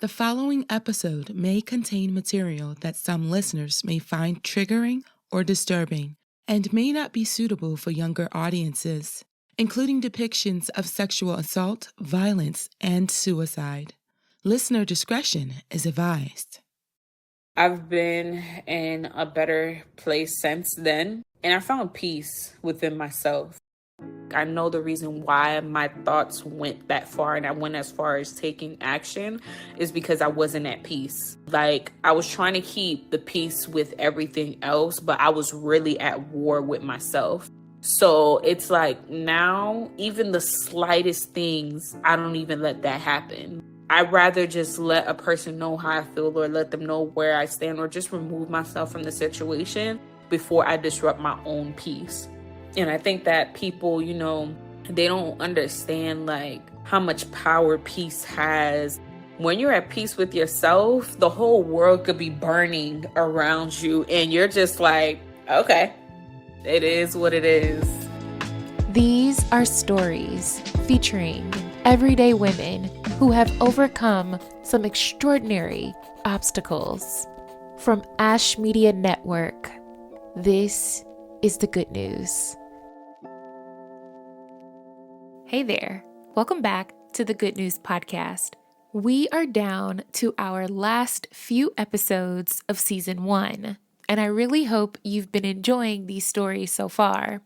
The following episode may contain material that some listeners may find triggering or disturbing and may not be suitable for younger audiences, including depictions of sexual assault, violence, and suicide. Listener discretion is advised. I've been in a better place since then, and I found peace within myself. I know the reason why my thoughts went that far and I went as far as taking action is because I wasn't at peace. Like, I was trying to keep the peace with everything else, but I was really at war with myself. So it's like now, even the slightest things, I don't even let that happen. I'd rather just let a person know how I feel or let them know where I stand or just remove myself from the situation before I disrupt my own peace. And I think that people, they don't understand like how much power peace has. When you're at peace with yourself, the whole world could be burning around you and you're just like, okay, it is what it is. These are stories featuring everyday women who have overcome some extraordinary obstacles. From AshMedia Network, this is the good news. Hey there, welcome back to the Good News Podcast. We are down to our last few episodes of season 1, and I really hope you've been enjoying these stories so far.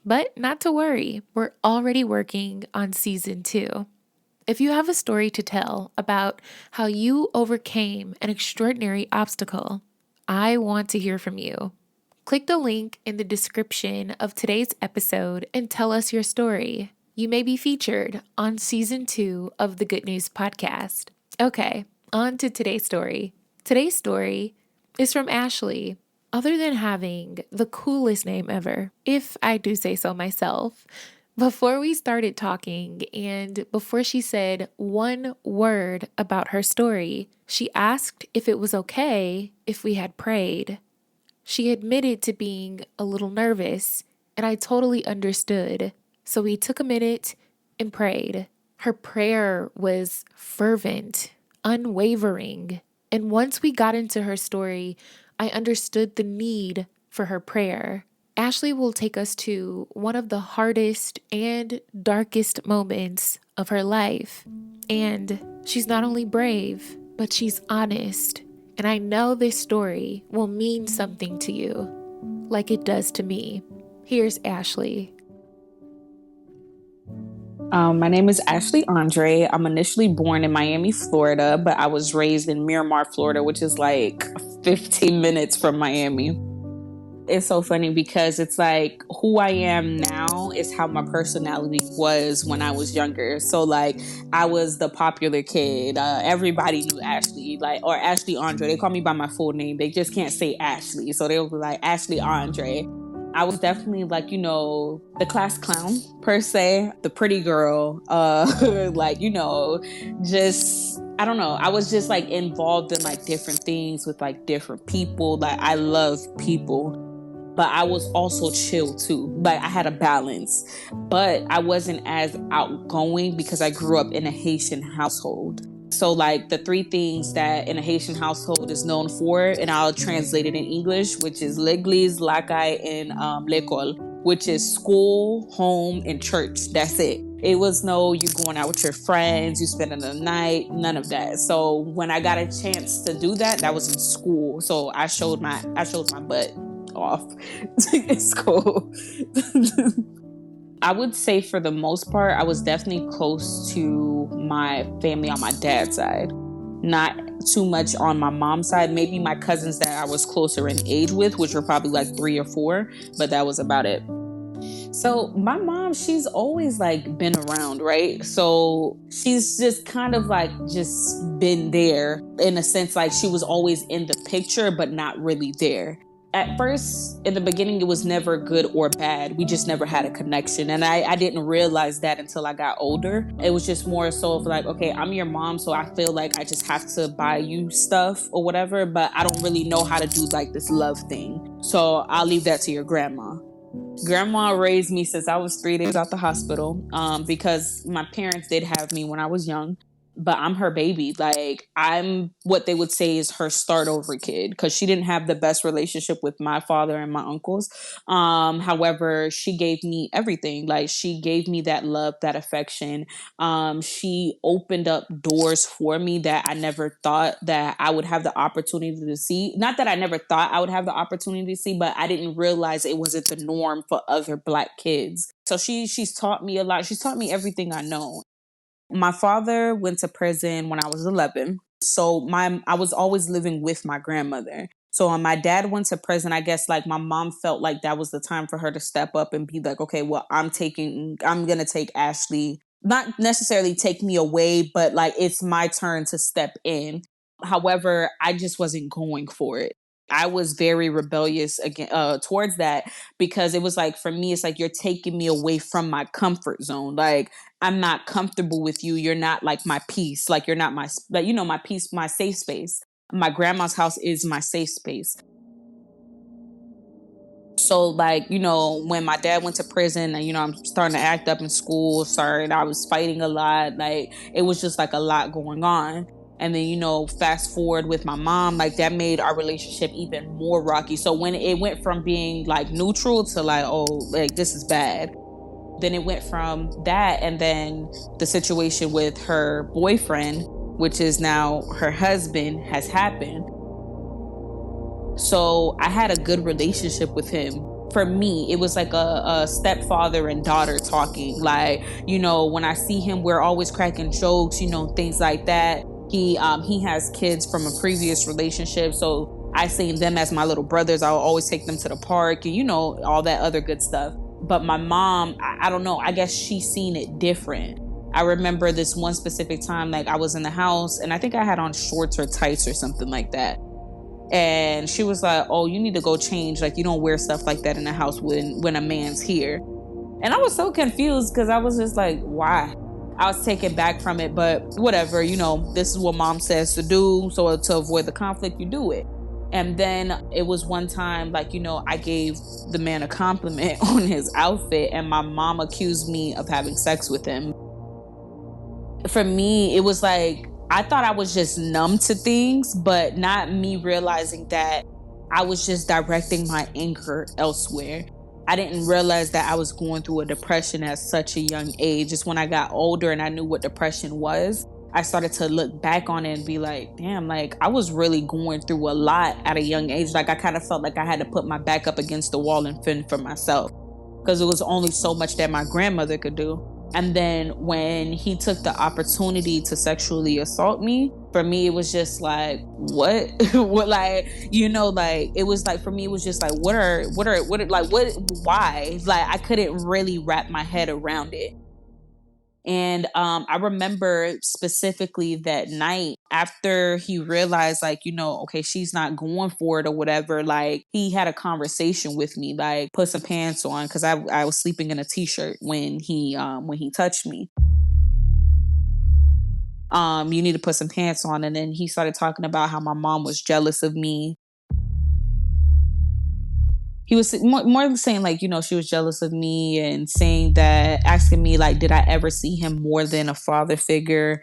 But not to worry, we're already working on season 2. If you have a story to tell about how you overcame an extraordinary obstacle, I want to hear from you. Click the link in the description of today's episode and tell us your story. You may be featured on season 2 of the Good News Podcast. Okay, on to today's story. Today's story is from Ashley. Other than having the coolest name ever, if I do say so myself, before we started talking and before she said one word about her story, she asked if it was okay if we had prayed. She admitted to being a little nervous, and I totally understood. So we took a minute and prayed. Her prayer was fervent, unwavering. And once we got into her story, I understood the need for her prayer. Ashley will take us to one of the hardest and darkest moments of her life. And she's not only brave, but she's honest. And I know this story will mean something to you, like it does to me. Here's Ashley. My name is Ashley Andre. I'm initially born in Miami, Florida, but I was raised in Miramar, Florida, which is like 15 minutes from Miami. It's so funny because it's like who I am now is how my personality was when I was younger. So like I was the popular kid. Everybody knew Ashley, or Ashley Andre. They call me by my full name. They just can't say Ashley. So they were like Ashley Andre. I was definitely like, the class clown per se, the pretty girl, just, I don't know. I was just like involved in like different things with like different people. Like I love people, but I was also chill too. Like I had a balance, but I wasn't as outgoing because I grew up in a Haitian household. So like the 3 things that in a Haitian household is known for, and I'll translate it in English, which is l'église, l'accueil, and l'école, which is school, home, and church. That's it. It was no you going out with your friends, you spending the night, none of that. So when I got a chance to do that, that was in school. So I showed my butt off in school. I would say for the most part, I was definitely close to my family on my dad's side. Not too much on my mom's side. Maybe my cousins that I was closer in age with, which were probably like 3 or 4, but that was about it. So my mom, she's always like been around, right? So she's just kind of like just been there in a sense, like she was always in the picture, but not really there. At first, in the beginning, it was never good or bad. We just never had a connection. And I didn't realize that until I got older. It was just more so of like, okay, I'm your mom, so I feel like I just have to buy you stuff or whatever, but I don't really know how to do like this love thing. So I'll leave that to your grandma. Grandma raised me since I was 3 days out the hospital because my parents did have me when I was young. but I'm her baby. Like, I'm what they would say is her start over kid, because she didn't have the best relationship with my father and my uncles. However, she gave me everything. Like, she gave me that love, that affection. She opened up doors for me that I never thought that I would have the opportunity to see. Not that I never thought I would have the opportunity to see, but I didn't realize it wasn't the norm for other Black kids. So she's taught me a lot. She's taught me everything I know. My father went to prison when I was 11. So I was always living with my grandmother. So when my dad went to prison, I guess like my mom felt like that was the time for her to step up and be like, okay, well, I'm going to take Ashley, not necessarily take me away, but like it's my turn to step in. However, I just wasn't going for it. I was very rebellious again towards that, because it was like, for me, it's like you're taking me away from my comfort zone. Like, I'm not comfortable with you. You're not like my peace. Like, you're not my, like, you know, my peace, my safe space. My grandma's house is my safe space. So, like, you know, when my dad went to prison and, you know, I'm starting to act up in school, and I was fighting a lot. Like, it was just like a lot going on. And then, you know, fast forward with my mom, like that made our relationship even more rocky. So when it went from being like neutral to like, oh, like this is bad. Then it went from that, and then the situation with her boyfriend, which is now her husband, has happened. So I had a good relationship with him. For me, it was like a stepfather and daughter talking. Like, you know, when I see him, we're always cracking jokes, you know, things like that. He has kids from a previous relationship, so I seen them as my little brothers. I'll always take them to the park and, you know, all that other good stuff. But my mom, I don't know, I guess she seen it different. I remember this one specific time, like I was in the house and I think I had on shorts or tights or something like that. And she was like, oh, you need to go change. Like, you don't wear stuff like that in the house when a man's here. And I was so confused because I was just like, why? I was taken back from it, but whatever, you know, this is what mom says to do. So to avoid the conflict, you do it. And then it was one time, like, you know, I gave the man a compliment on his outfit and my mom accused me of having sex with him. For me, it was like, I thought I was just numb to things, but not me realizing that I was just directing my anger elsewhere. I didn't realize that I was going through a depression at such a young age. Just when I got older and I knew what depression was, I started to look back on it and be like, damn, like I was really going through a lot at a young age. Like I kind of felt like I had to put my back up against the wall and fend for myself, because it was only so much that my grandmother could do. And then when he took the opportunity to sexually assault me, for me, it was just like, what? What, like, you know, like, it was like, for me, it was just like, why? Like, I couldn't really wrap my head around it. And I remember specifically that night after he realized, like, you know, okay, she's not going for it or whatever, like he had a conversation with me, like put some pants on, because I was sleeping in a t-shirt when he touched me. You need to put some pants on. And then he started talking about how my mom was jealous of me. He was more saying, like, you know, she was jealous of me and saying that, asking me, like, did I ever see him more than a father figure?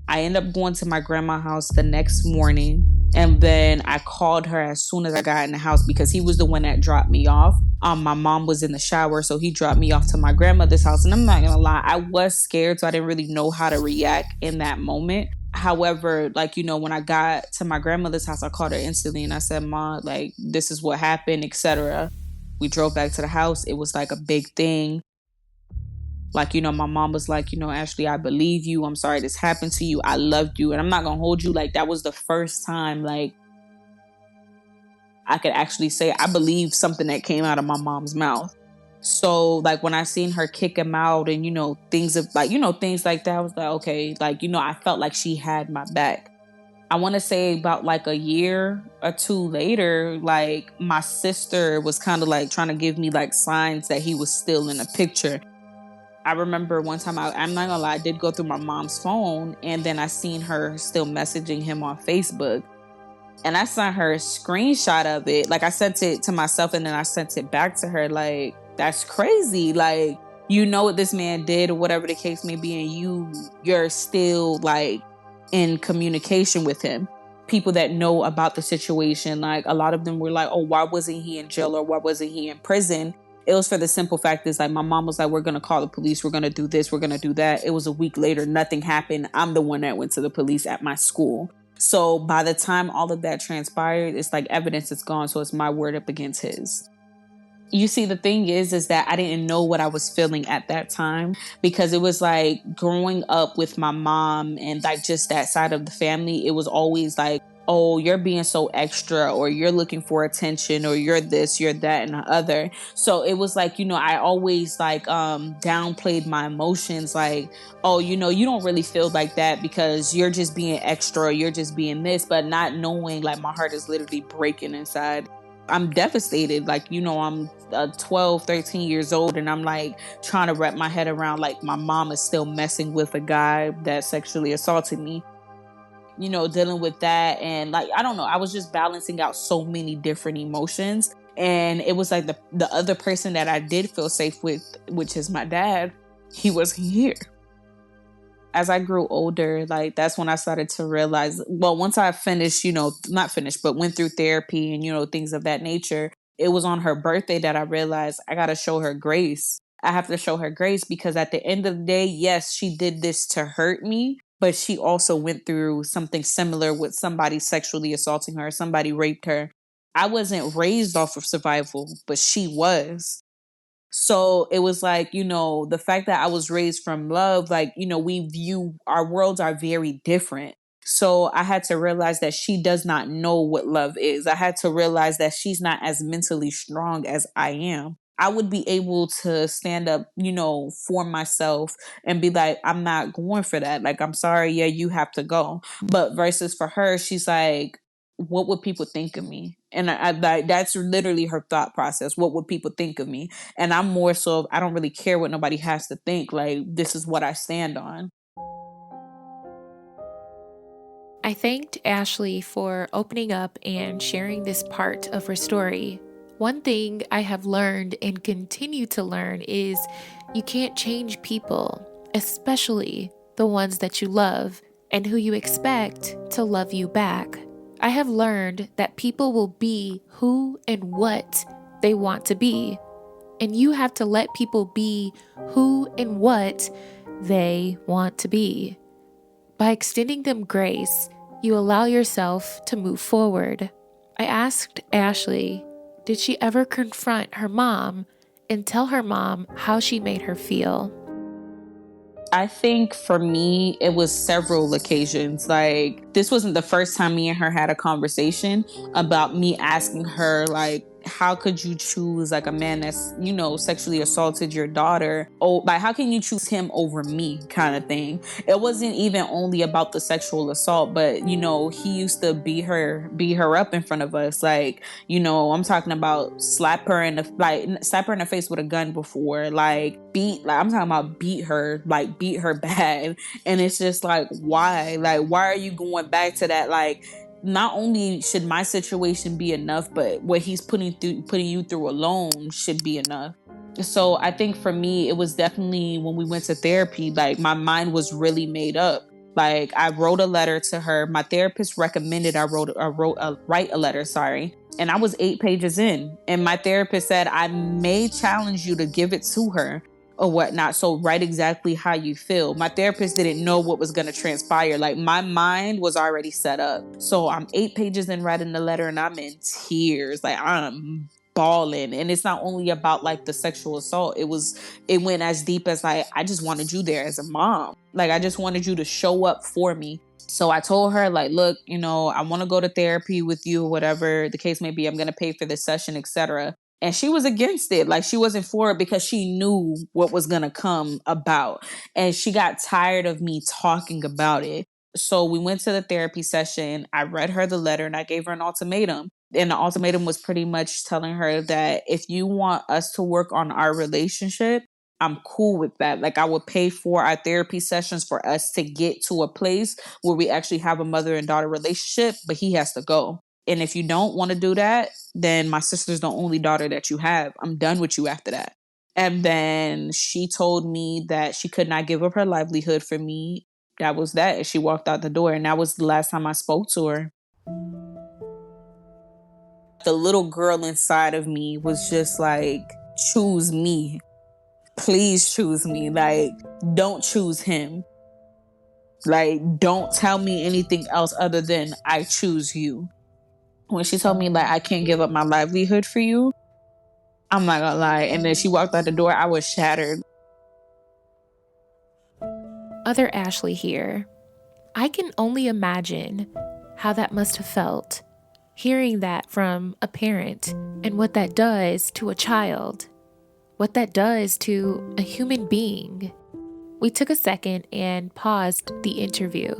I ended up going to my grandma's house the next morning. And then I called her as soon as I got in the house, because he was the one that dropped me off. My mom was in the shower, so he dropped me off to my grandmother's house. And I'm not going to lie, I was scared, so I didn't really know how to react in that moment. However, like, you know, when I got to my grandmother's house, I called her instantly and I said, Ma, like, this is what happened, etc. We drove back to the house. It was like a big thing. Like, you know, my mom was like, you know, Ashley, I believe you. I'm sorry this happened to you. I loved you. And I'm not going to hold you. Like, that was the first time, like, I could actually say I believe something that came out of my mom's mouth. So, like, when I seen her kick him out and, you know, things like that, I was like, okay, like, you know, I felt like she had my back. I want to say about like a year or two later, like, my sister was kind of like trying to give me like signs that he was still in the picture. I remember one time, I'm not gonna lie, I did go through my mom's phone and then I seen her still messaging him on Facebook. And I sent her a screenshot of it. Like, I sent it to myself and then I sent it back to her. Like, that's crazy. Like, you know what this man did or whatever the case may be, and you're still like in communication with him. People that know about the situation, like a lot of them were like, oh, why wasn't he in jail or why wasn't he in prison? It was for the simple fact is like my mom was like, we're going to call the police. We're going to do this. We're going to do that. It was a week later. Nothing happened. I'm the one that went to the police at my school. So by the time all of that transpired, it's like evidence is gone. So it's my word up against his. You see, the thing is that I didn't know what I was feeling at that time, because it was like growing up with my mom and like just that side of the family. It was always like, oh, you're being so extra, or you're looking for attention, or you're this, you're that, and the other. So it was like, I always like downplayed my emotions, like, oh, you don't really feel like that because you're just being extra, or you're just being this, but not knowing like my heart is literally breaking inside. I'm devastated. Like, I'm 12, 13 years old, and I'm like trying to wrap my head around like my mom is still messing with a guy that sexually assaulted me. Dealing with that, and like, I don't know, I was just balancing out so many different emotions. And it was like the other person that I did feel safe with, which is my dad, he wasn't here. As I grew older, like that's when I started to realize, well, once I finished, not finished, but went through therapy and, things of that nature, it was on her birthday that I realized I got to show her grace. I have to show her grace because at the end of the day, yes, she did this to hurt me, but she also went through something similar with somebody sexually assaulting her, somebody raped her. I wasn't raised off of survival, but she was. So it was like, the fact that I was raised from love, like, we view our worlds are very different. So I had to realize that she does not know what love is. I had to realize that she's not as mentally strong as I am. I would be able to stand up, for myself and be like, I'm not going for that. Like, I'm sorry. Yeah, you have to go. But versus for her, she's like, what would people think of me? And I that's literally her thought process. What would people think of me? And I'm more so, I don't really care what nobody has to think. Like, this is what I stand on. I thanked Ashley for opening up and sharing this part of her story. One thing I have learned and continue to learn is you can't change people, especially the ones that you love and who you expect to love you back. I have learned that people will be who and what they want to be, and you have to let people be who and what they want to be. By extending them grace, you allow yourself to move forward. I asked Ashley, did she ever confront her mom and tell her mom how she made her feel? I think for me, it was several occasions. Like, this wasn't the first time me and her had a conversation about me asking her, like, how could you choose like a man that's, sexually assaulted your daughter? Oh, like, how can you choose him over me, kind of thing? It wasn't even only about the sexual assault, but he used to beat her up in front of us. Like, I'm talking about slap her in the face with a gun before, like I'm talking about beat her bad. And it's just like, why are you going back to that? Like, not only should my situation be enough, but what he's putting you through alone should be enough. So I think for me, it was definitely when we went to therapy, like my mind was really made up. Like, I wrote a letter to her. My therapist recommended I write a letter, sorry. And I was 8 pages in. And my therapist said, I may challenge you to give it to her or whatnot. So write exactly how you feel. My therapist didn't know what was going to transpire. Like, my mind was already set up. So I'm 8 pages in writing the letter and I'm in tears. Like, I'm bawling. And it's not only about like the sexual assault. It went as deep as like, I just wanted you there as a mom. Like, I just wanted you to show up for me. So I told her, like, look, I want to go to therapy with you, whatever the case may be. I'm going to pay for this session, etc. And she was against it. Like, she wasn't for it because she knew what was going to come about. And she got tired of me talking about it. So we went to the therapy session. I read her the letter and I gave her an ultimatum. And the ultimatum was pretty much telling her that if you want us to work on our relationship, I'm cool with that. Like, I would pay for our therapy sessions for us to get to a place where we actually have a mother and daughter relationship, but he has to go. And if you don't want to do that, then my sister's the only daughter that you have. I'm done with you after that. And then she told me that she could not give up her livelihood for me. That was that. And she walked out the door. And that was the last time I spoke to her. The little girl inside of me was just like, choose me. Please choose me. Like, don't choose him. Like, don't tell me anything else other than I choose you. When she told me, like, I can't give up my livelihood for you, I'm not gonna lie. And then she walked out the door, I was shattered. Other Ashley here. I can only imagine how that must have felt, hearing that from a parent and what that does to a child, what that does to a human being. We took a second and paused the interview,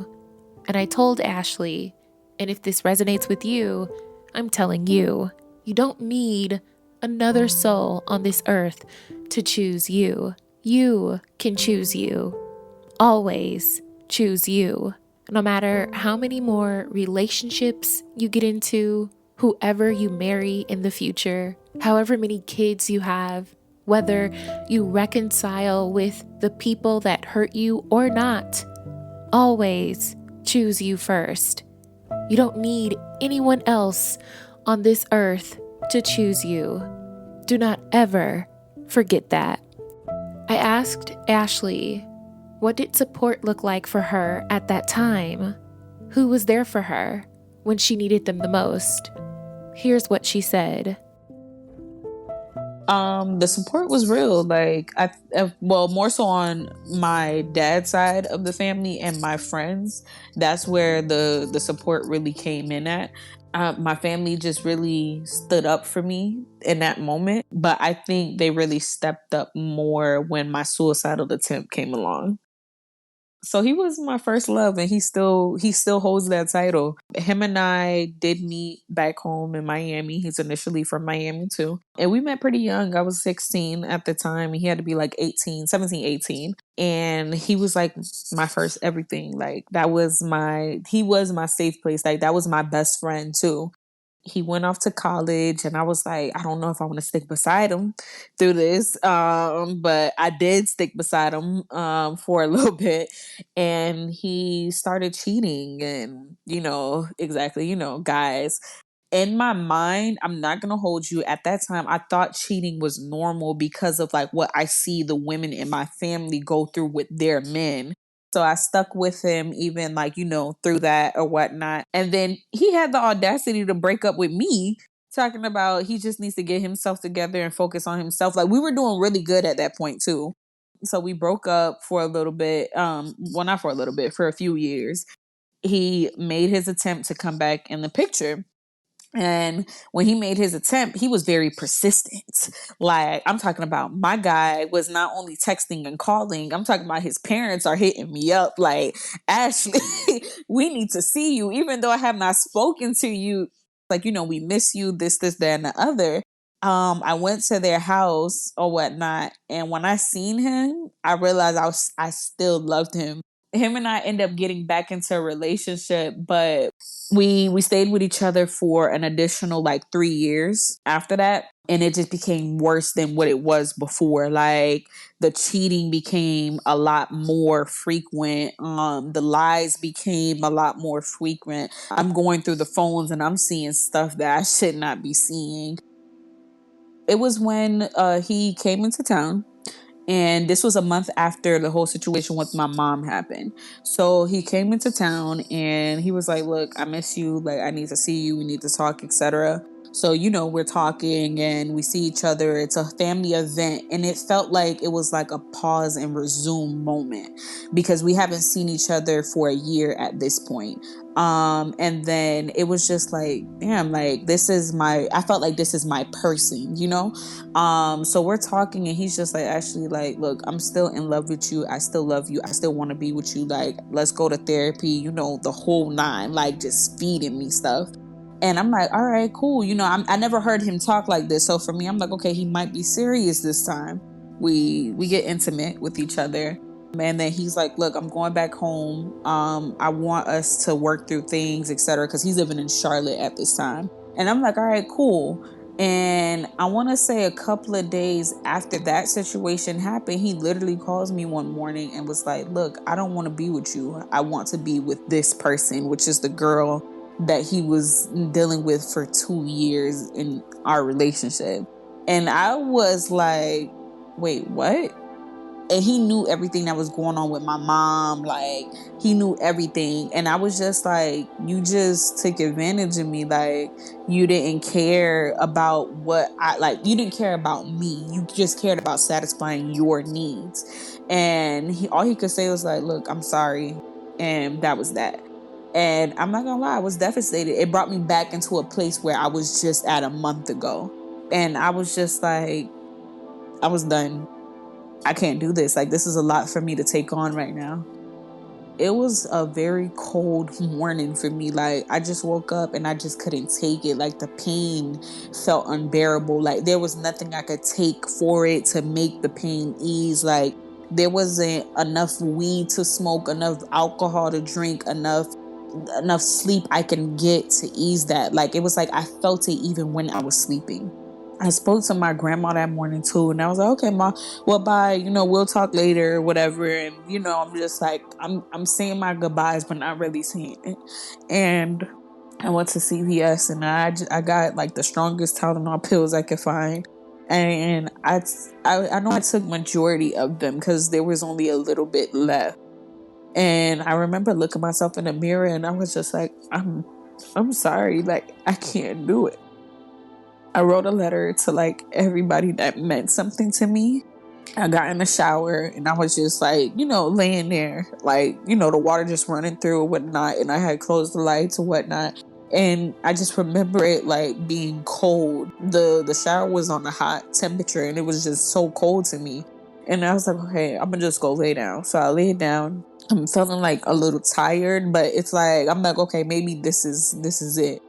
and I told Ashley, and if this resonates with you, I'm telling you, you don't need another soul on this earth to choose you. You can choose you. Always choose you. No matter how many more relationships you get into, whoever you marry in the future, however many kids you have, whether you reconcile with the people that hurt you or not, always choose you first. You don't need anyone else on this earth to choose you. Do not ever forget that. I asked Ashley, what did support look like for her at that time? Who was there for her when she needed them the most? Here's what she said. The support was real. Like, well, more so on my dad's side of the family and my friends. That's where the support really came in at. My family just really stood up for me in that moment. But I think they really stepped up more when my suicidal attempt came along. So he was my first love, and he still holds that title. Him and I did meet back home in Miami. He's initially from Miami too. And we met pretty young. I was 16 at the time. He had to be like 17, 18. And he was like my first everything. Like, he was my safe place. Like, that was my best friend too. He went off to college, and I was like, I don't know if I want to stick beside him through this. But I did stick beside him for a little bit, and he started cheating, and exactly, guys. In my mind, I'm not gonna hold you. At that time, I thought cheating was normal because of like what I see the women in my family go through with their men. So I stuck with him even like, through that or whatnot. And then he had the audacity to break up with me, talking about he just needs to get himself together and focus on himself. Like, we were doing really good at that point too. So we broke up for a little bit. Well, not for a little bit, for a few years. He made his attempt to come back in the picture. And when he made his attempt, he was very persistent. Like, I'm talking about, my guy was not only texting and calling, I'm talking about his parents are hitting me up like, Ashley, we need to see you. Even though I have not spoken to you, like, we miss you, this, that, and the other. I went to their house or whatnot. And when I seen him, I realized I still loved him. Him and I end up getting back into a relationship, but we stayed with each other for an additional like 3 years after that. And it just became worse than what it was before. Like, the cheating became a lot more frequent. The lies became a lot more frequent. I'm going through the phones and I'm seeing stuff that I should not be seeing. It was when he came into town. And this was a month after the whole situation with my mom happened. So he came into town and he was like, look, I miss you. Like, I need to see you. We need to talk, etc. So, we're talking and we see each other. It's a family event. And it felt like it was like a pause and resume moment because we haven't seen each other for a year at this point. And then it was just like, damn, like, I felt like this is my person, So we're talking and he's just like, Ashley, like, look, I'm still in love with you. I still love you. I still want to be with you. Like, let's go to therapy, the whole nine, like, just feeding me stuff. And I'm like, all right, cool. I never heard him talk like this. So for me, I'm like, okay, he might be serious this time. We get intimate with each other. And then he's like, look, I'm going back home. I want us to work through things, etc. Because he's living in Charlotte at this time. And I'm like, all right, cool. And I want to say a couple of days after that situation happened, he literally calls me one morning and was like, look, I don't want to be with you. I want to be with this person, which is the girl that he was dealing with for 2 years in our relationship. And I was like, wait, what? And he knew everything that was going on with my mom. Like, he knew everything. And I was just like, you just took advantage of me. Like, you didn't care about you didn't care about me. You just cared about satisfying your needs. And all he could say was like, look, I'm sorry. And that was that. And I'm not gonna lie, I was devastated. It brought me back into a place where I was just at a month ago. And I was just like, I was done. I can't do this. Like, this is a lot for me to take on right now. It was a very cold morning for me. Like, I just woke up and I just couldn't take it. Like, the pain felt unbearable. Like, there was nothing I could take for it to make the pain ease. Like, there wasn't enough weed to smoke, enough alcohol to drink, enough sleep I can get to ease that. Like, it was like I felt it even when I was sleeping. I spoke to my grandma that morning too, and I was like, okay, Ma, well, bye, we'll talk later, whatever. And I'm just like, I'm saying my goodbyes but not really saying it. And I went to CVS and I got like the strongest Tylenol pills I could find. And I know I took majority of them because there was only a little bit left. And I remember looking myself in the mirror and I was just like, I'm sorry, like, I can't do it. I wrote a letter to like everybody that meant something to me. I got in the shower and I was just like, laying there, like, the water just running through and whatnot. And I had closed the lights and whatnot. And I just remember it like being cold. The shower was on a hot temperature and it was just so cold to me. And I was like, okay, I'm gonna just go lay down. So I laid down. I'm feeling like a little tired, but it's like, I'm like, okay, maybe this is it.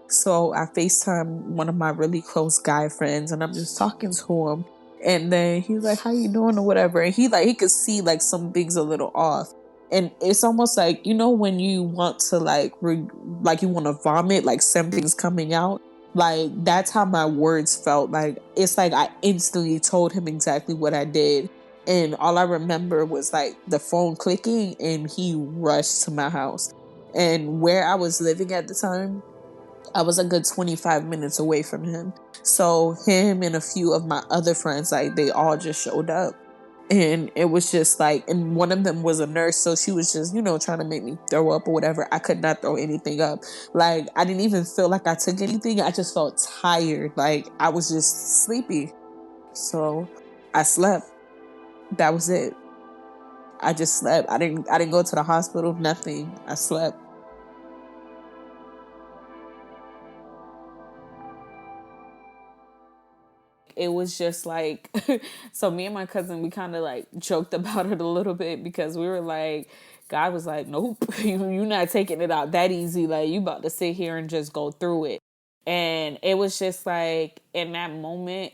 So I FaceTime one of my really close guy friends and I'm just talking to him. And then he's like, how you doing or whatever. And he could see like some things a little off. And it's almost like, when you want to like you want to vomit, like something's coming out. Like, that's how my words felt. Like, it's like I instantly told him exactly what I did. And all I remember was like the phone clicking and he rushed to my house. And where I was living at the time, I was a good 25 minutes away from him. So him and a few of my other friends, like, they all just showed up. And it was just like, and one of them was a nurse. So she was just, trying to make me throw up or whatever. I could not throw anything up. Like, I didn't even feel like I took anything. I just felt tired. Like, I was just sleepy. So I slept. That was it. I just slept. I didn't go to the hospital, nothing. I slept. It was just like, so me and my cousin, we kind of like joked about it a little bit because we were like, God was like, nope, you're not taking it out that easy. Like, you about to sit here and just go through it. And it was just like, in that moment,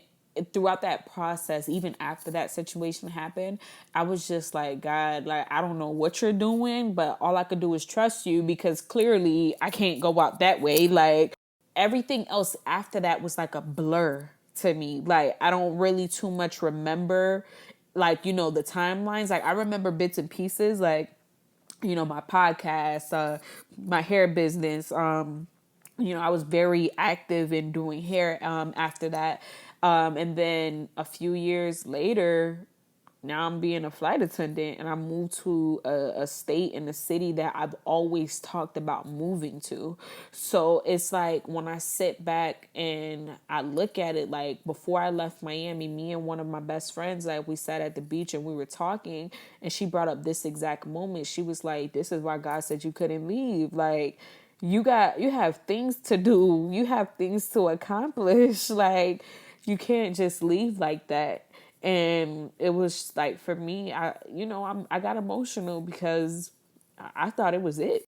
throughout that process, even after that situation happened, I was just like, God, like, I don't know what you're doing, but all I could do is trust you because clearly I can't go out that way. Like, everything else after that was like a blur to me. Like, I don't really too much remember, like, the timelines. Like, I remember bits and pieces, like, my podcast, my hair business. I was very active in doing hair after that. And then a few years later, now I'm being a flight attendant and I moved to a state in a city that I've always talked about moving to. So it's like when I sit back and I look at it, like before I left Miami, me and one of my best friends, like we sat at the beach and we were talking and she brought up this exact moment. She was like, this is why God said you couldn't leave. Like, you have things to do. You have things to accomplish. Like, you can't just leave like that. And it was like, for me, I got emotional because I thought it was it.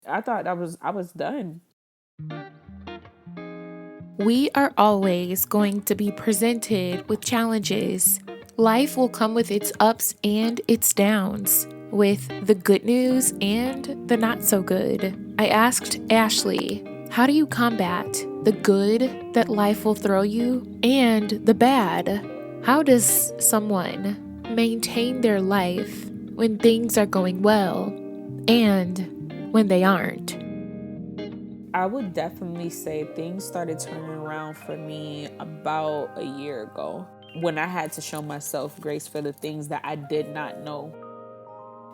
I thought I was done. We are always going to be presented with challenges. Life will come with its ups and its downs, with the good news and the not so good. I asked Ashley, how do you combat the good that life will throw you and the bad. How does someone maintain their life when things are going well and when they aren't? I would definitely say things started turning around for me about a year ago when I had to show myself grace for the things that I did not know.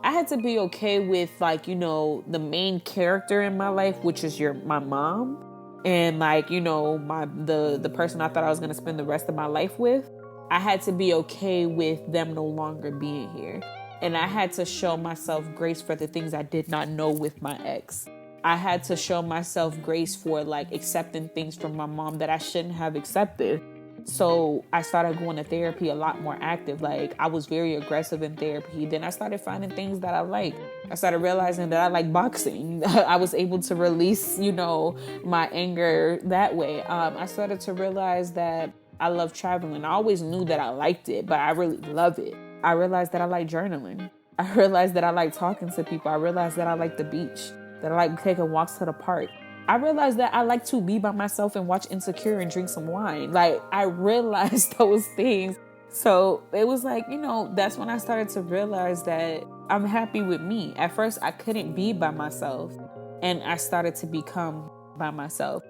I had to be okay with, like, the main character in my life, which is my mom, and the person I thought I was going to spend the rest of my life with. I had to be okay with them no longer being here. And I had to show myself grace for the things I did not know with my ex. I had to show myself grace for accepting things from my mom that I shouldn't have accepted. So I started going to therapy a lot more active. I was very aggressive in therapy. Then I started finding things that I like. I started realizing that I like boxing. I was able to release, my anger that way. I started to realize that I love traveling. I always knew that I liked it, but I really love it. I realized that I like journaling. I realized that I like talking to people. I realized that I like the beach, that I like taking walks to the park. I realized that I like to be by myself and watch Insecure and drink some wine. I realized those things. So it was that's when I started to realize that I'm happy with me. At first, I couldn't be by myself, and I started to become by myself.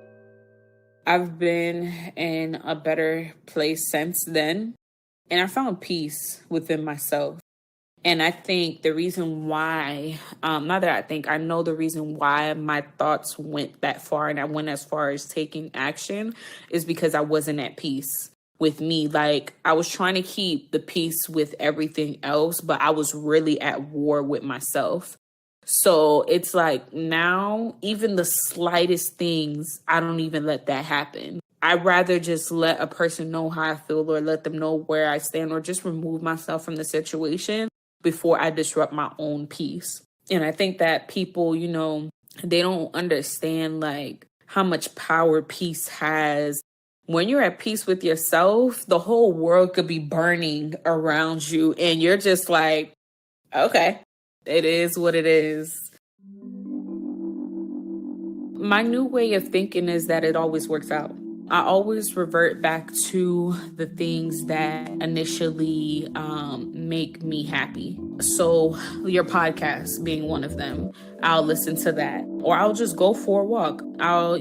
I've been in a better place since then, and I found peace within myself. And I think the reason why, I know the reason why my thoughts went that far and I went as far as taking action is because I wasn't at peace with me. I was trying to keep the peace with everything else, but I was really at war with myself. So it's now, even the slightest things, I don't even let that happen. I'd rather just let a person know how I feel or let them know where I stand or just remove myself from the situation before I disrupt my own peace. And I think that people, they don't understand how much power peace has. When you're at peace with yourself, the whole world could be burning around you and you're just okay, it is what it is. My new way of thinking is that it always works out. I always revert back to the things that initially make me happy. So your podcast being one of them, I'll listen to that. Or I'll just go for a walk. I'll,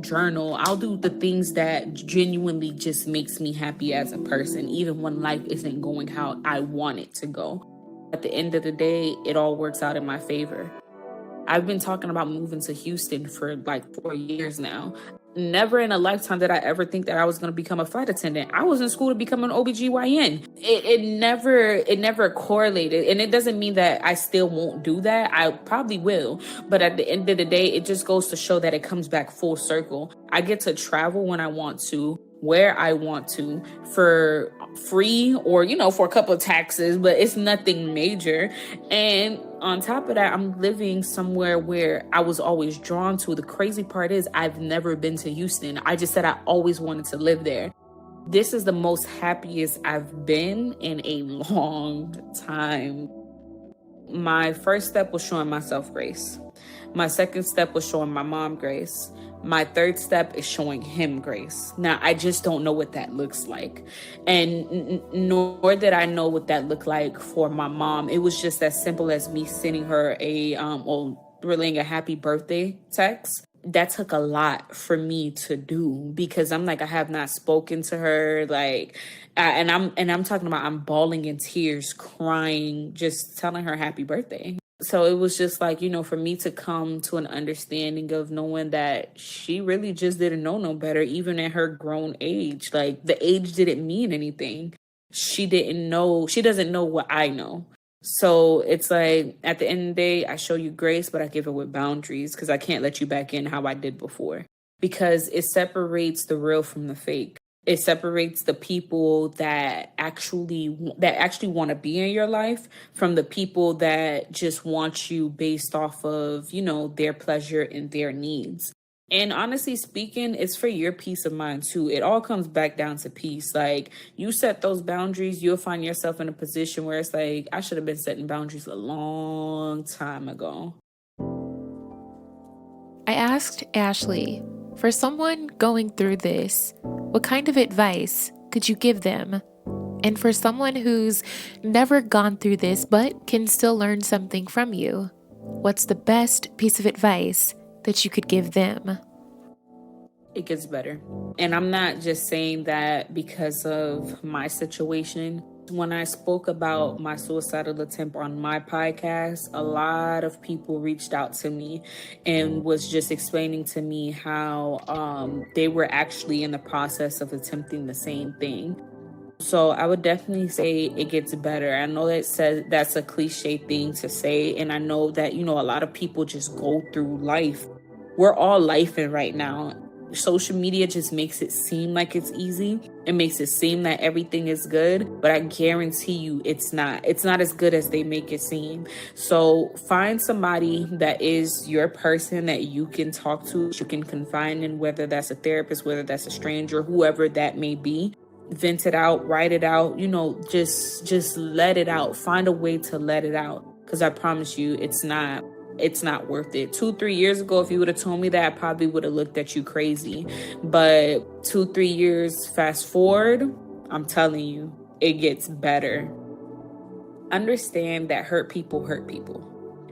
journal. I'll do the things that genuinely just makes me happy as a person, even when life isn't going how I want it to go. At the end of the day, it all works out in my favor. I've been talking about moving to Houston for 4 years now. Never in a lifetime did I ever think that I was going to become a flight attendant. I was in school to become an OBGYN. It never correlated. And it doesn't mean that I still won't do that. I probably will. But at the end of the day, it just goes to show that it comes back full circle. I get to travel when I want to, where I want to, for free or, for a couple of taxes, but it's nothing major. And on top of that, I'm living somewhere where I was always drawn to. The crazy part is I've never been to Houston. I just said I always wanted to live there. This is the most happiest I've been in a long time. My first step was showing myself grace. My second step was showing my mom grace. My third step is showing him grace. Now, I just don't know what that looks like. And nor did I know what that looked like for my mom. It was just as simple as me sending her relaying a happy birthday text. That took a lot for me to do because I'm I have not spoken to her. I'm talking about I'm bawling in tears, crying, just telling her happy birthday. So it was just for me to come to an understanding of knowing that she really just didn't know no better, even at her grown age. The age didn't mean anything. She doesn't know what I know. So it's at the end of the day, I show you grace, but I give it with boundaries because I can't let you back in how I did before. Because it separates the real from the fake. It separates the people that actually want to be in your life from the people that just want you based off of, their pleasure and their needs. And honestly speaking, it's for your peace of mind too. It all comes back down to peace. You set those boundaries, you'll find yourself in a position where it's I should have been setting boundaries a long time ago. I asked Ashley For someone going through this, what kind of advice could you give them? And for someone who's never gone through this but can still learn something from you, what's the best piece of advice that you could give them? It gets better. And I'm not just saying that because of my situation. When I spoke about my suicidal attempt on my podcast, a lot of people reached out to me and was just explaining to me how they were actually in the process of attempting the same thing. So I would definitely say it gets better. I know that's a cliche thing to say. And I know that, a lot of people just go through life. We're all lifing right now. Social media just makes it seem like it's easy. It makes it seem that everything is good, but I guarantee you it's not. It's not as good as they make it seem. So find somebody that is your person that you can talk to, you can confide in, whether that's a therapist, whether that's a stranger, whoever that may be. Vent it out, write it out, just let it out. Find a way to let it out. Because I promise you, it's not worth it. 2-3 years ago, if you would have told me that, I probably would have looked at you crazy. But 2-3 years fast forward, I'm telling you, it gets better. Understand that hurt people hurt people.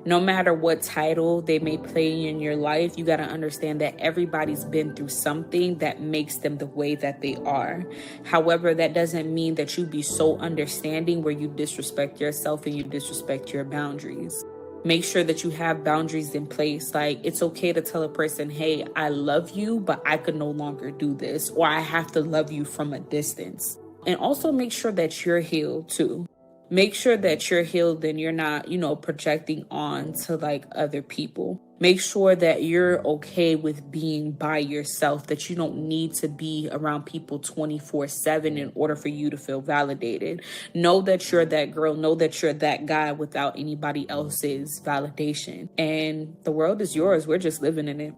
No matter what title they may play in your life, you got to understand that everybody's been through something that makes them the way that they are. However, that doesn't mean that you be so understanding where you disrespect yourself and you disrespect your boundaries. Make sure that you have boundaries in place. Like, it's okay to tell a person, hey, I love you, but I could no longer do this, or I have to love you from a distance. And also make sure that you're healed too. Make sure that you're healed and you're not, projecting on to like other people. Make sure that you're okay with being by yourself, that you don't need to be around people 24/7 in order for you to feel validated. Know that you're that girl. Know that you're that guy without anybody else's validation. And the world is yours. We're just living in it.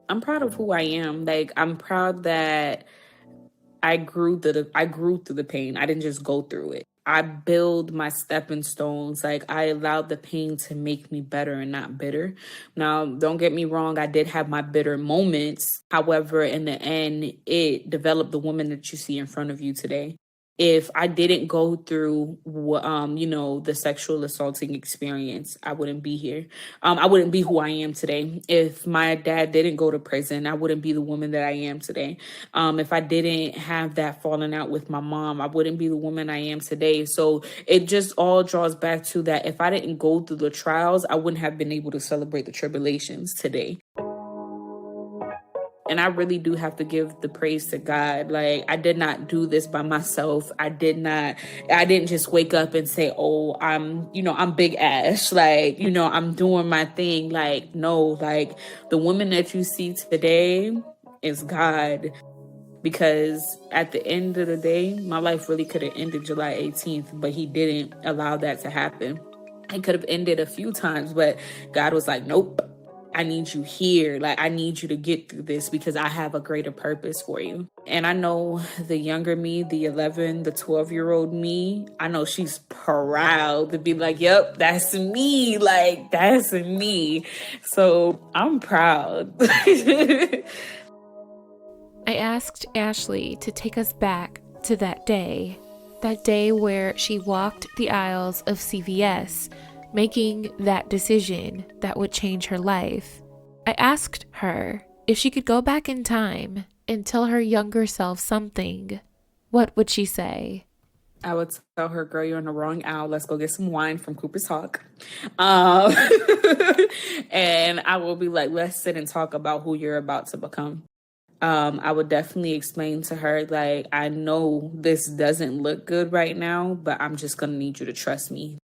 I'm proud of who I am. Like, I'm proud that I grew through the pain. I didn't just go through it. I build my stepping stones. Like, I allowed the pain to make me better and not bitter. Now, don't get me wrong. I did have my bitter moments. However, in the end, it developed the woman that you see in front of you today. If I didn't go through, the sexual assaulting experience, I wouldn't be here. I wouldn't be who I am today. If my dad didn't go to prison, I wouldn't be the woman that I am today. If I didn't have that falling out with my mom, I wouldn't be the woman I am today. So it just all draws back to that. If I didn't go through the trials, I wouldn't have been able to celebrate the tribulations today. And I really do have to give the praise to God. Like, I did not do this by myself. I didn't just wake up and say, oh, I'm Big Ash. Like, I'm doing my thing. Like, no, like, the woman that you see today is God. Because at the end of the day, my life really could have ended July 18th, but he didn't allow that to happen. It could have ended a few times, but God was like, nope. I need you here. Like, I need you to get through this because I have a greater purpose for you. And I know the younger me, the 11, the 12-year-old me, I know she's proud to be like, yep, that's me. Like, that's me. So I'm proud. I asked Ashley to take us back to that day where she walked the aisles of CVS, making that decision that would change her life. I asked her if she could go back in time and tell her younger self something. What would she say? I would tell her, girl, you're in the wrong aisle. Let's go get some wine from Cooper's Hawk. And I will be like, let's sit and talk about who you're about to become. I would definitely explain to her, like, I know this doesn't look good right now, but I'm just going to need you to trust me.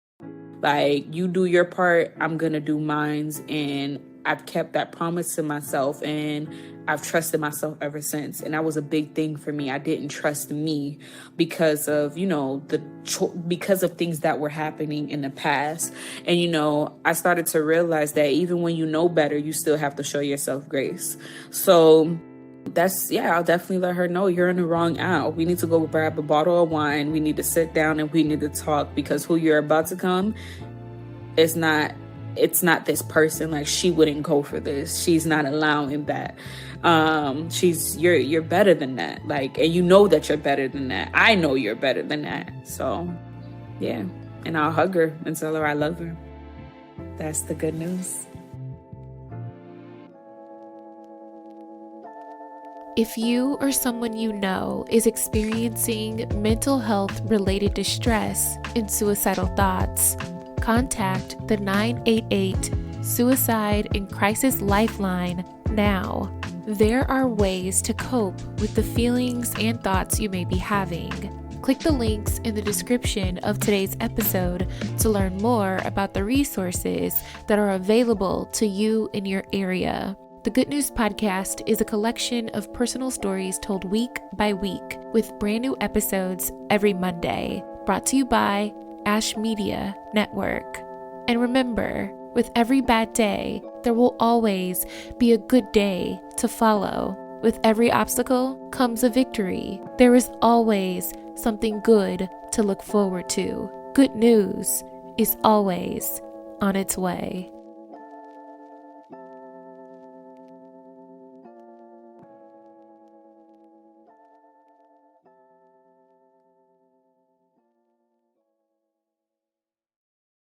Like, you do your part, I'm going to do mine. And I've kept that promise to myself, and I've trusted myself ever since. And that was a big thing for me. I didn't trust me because of, because of things that were happening in the past. And, I started to realize that even when you know better, you still have to show yourself grace. So I'll definitely let her know you're in the wrong aisle. We need to go grab a bottle of wine. We need to sit down and we need to talk, because who you're about to come is not it's not this person. Like, she wouldn't go for this. She's not allowing that. You're better than that. Like, and you know that you're better than that. I know you're better than that. So yeah. And I'll hug her and tell her I love her. That's the good news. If you or someone you know is experiencing mental health related distress and suicidal thoughts, contact the 988 Suicide and Crisis Lifeline now. There are ways to cope with the feelings and thoughts you may be having. Click the links in the description of today's episode to learn more about the resources that are available to you in your area. The Good News Podcast is a collection of personal stories told week by week, with brand new episodes every Monday, brought to you by AshMedia Network. And remember, with every bad day, there will always be a good day to follow. With every obstacle comes a victory. There is always something good to look forward to. Good news is always on its way.